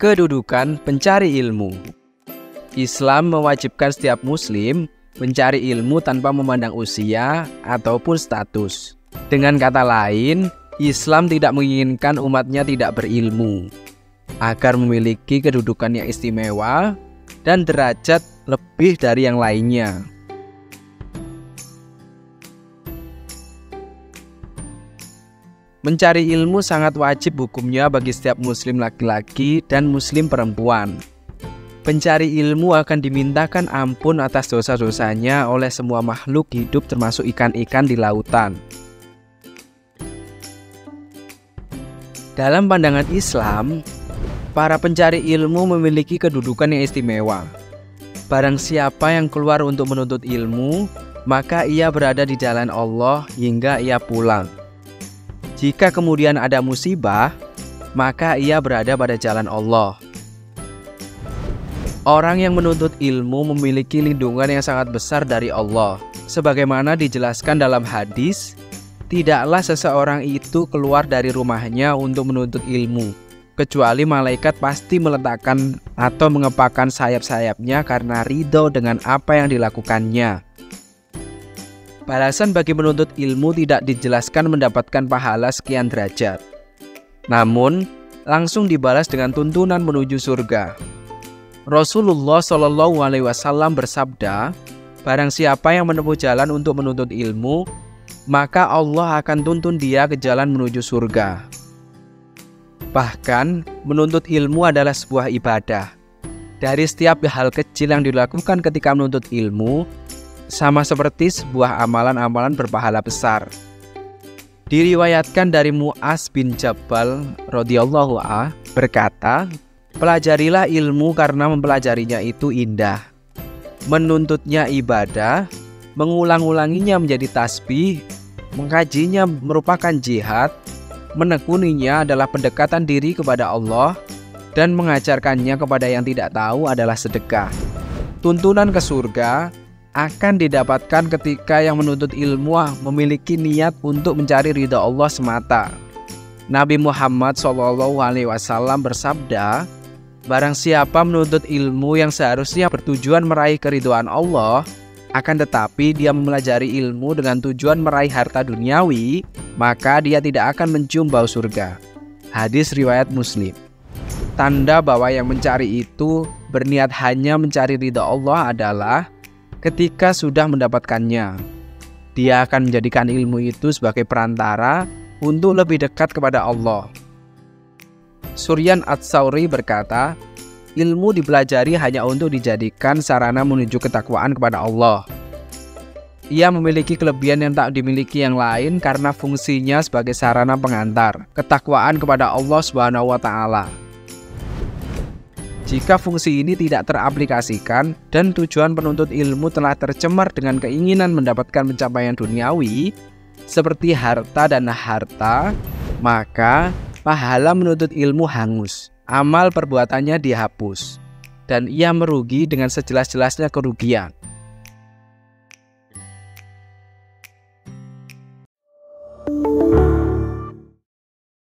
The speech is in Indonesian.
Kedudukan pencari ilmu. Islam mewajibkan setiap muslim mencari ilmu tanpa memandang usia ataupun status. Dengan kata lain, Islam tidak menginginkan umatnya tidak berilmu, agar memiliki kedudukan yang istimewa dan derajat lebih dari yang lainnya. Mencari ilmu sangat wajib hukumnya bagi setiap muslim laki-laki dan muslim perempuan. Pencari ilmu akan dimintakan ampun atas dosa-dosanya oleh semua makhluk hidup termasuk ikan-ikan di lautan. Dalam pandangan Islam, para pencari ilmu memiliki kedudukan yang istimewa. Barang siapa yang keluar untuk menuntut ilmu, maka ia berada di jalan Allah hingga ia pulang. Jika kemudian ada musibah, maka ia berada pada jalan Allah. Orang yang menuntut ilmu memiliki lindungan yang sangat besar dari Allah. Sebagaimana dijelaskan dalam hadis, tidaklah seseorang itu keluar dari rumahnya untuk menuntut ilmu, kecuali malaikat pasti meletakkan atau mengepakkan sayap-sayapnya karena ridho dengan apa yang dilakukannya. Balasan bagi menuntut ilmu tidak dijelaskan mendapatkan pahala sekian derajat, namun langsung dibalas dengan tuntunan menuju surga. Rasulullah SAW bersabda, barang siapa yang menempuh jalan untuk menuntut ilmu, maka Allah akan tuntun dia ke jalan menuju surga. Bahkan, menuntut ilmu adalah sebuah ibadah. Dari setiap hal kecil yang dilakukan ketika menuntut ilmu, sama seperti sebuah amalan-amalan berpahala besar. Diriwayatkan dari Mu'az bin Jabal radhiyallahu anhu berkata, pelajarilah ilmu karena mempelajarinya itu indah. Menuntutnya ibadah, mengulang-ulanginya menjadi tasbih, mengkajinya merupakan jihad, menekuninya adalah pendekatan diri kepada Allah, dan mengajarkannya kepada yang tidak tahu adalah sedekah. Tuntunan ke surga akan didapatkan ketika yang menuntut ilmu memiliki niat untuk mencari ridha Allah semata. Nabi Muhammad SAW bersabda, barang siapa menuntut ilmu yang seharusnya bertujuan meraih keridhaan Allah, akan tetapi dia mempelajari ilmu dengan tujuan meraih harta duniawi, maka dia tidak akan mencium bau surga. Hadis riwayat Muslim. Tanda bahwa yang mencari itu berniat hanya mencari ridha Allah adalah ketika sudah mendapatkannya, dia akan menjadikan ilmu itu sebagai perantara untuk lebih dekat kepada Allah. Sufyan Ats-Tsauri berkata, ilmu dipelajari hanya untuk dijadikan sarana menuju ketakwaan kepada Allah. Ia memiliki kelebihan yang tak dimiliki yang lain karena fungsinya sebagai sarana pengantar ketakwaan kepada Allah Subhanahu wa Ta'ala. Jika fungsi ini tidak teraplikasikan dan tujuan penuntut ilmu telah tercemar dengan keinginan mendapatkan pencapaian duniawi seperti harta dan harta, maka pahala menuntut ilmu hangus, amal perbuatannya dihapus, dan ia merugi dengan sejelas-jelasnya kerugian.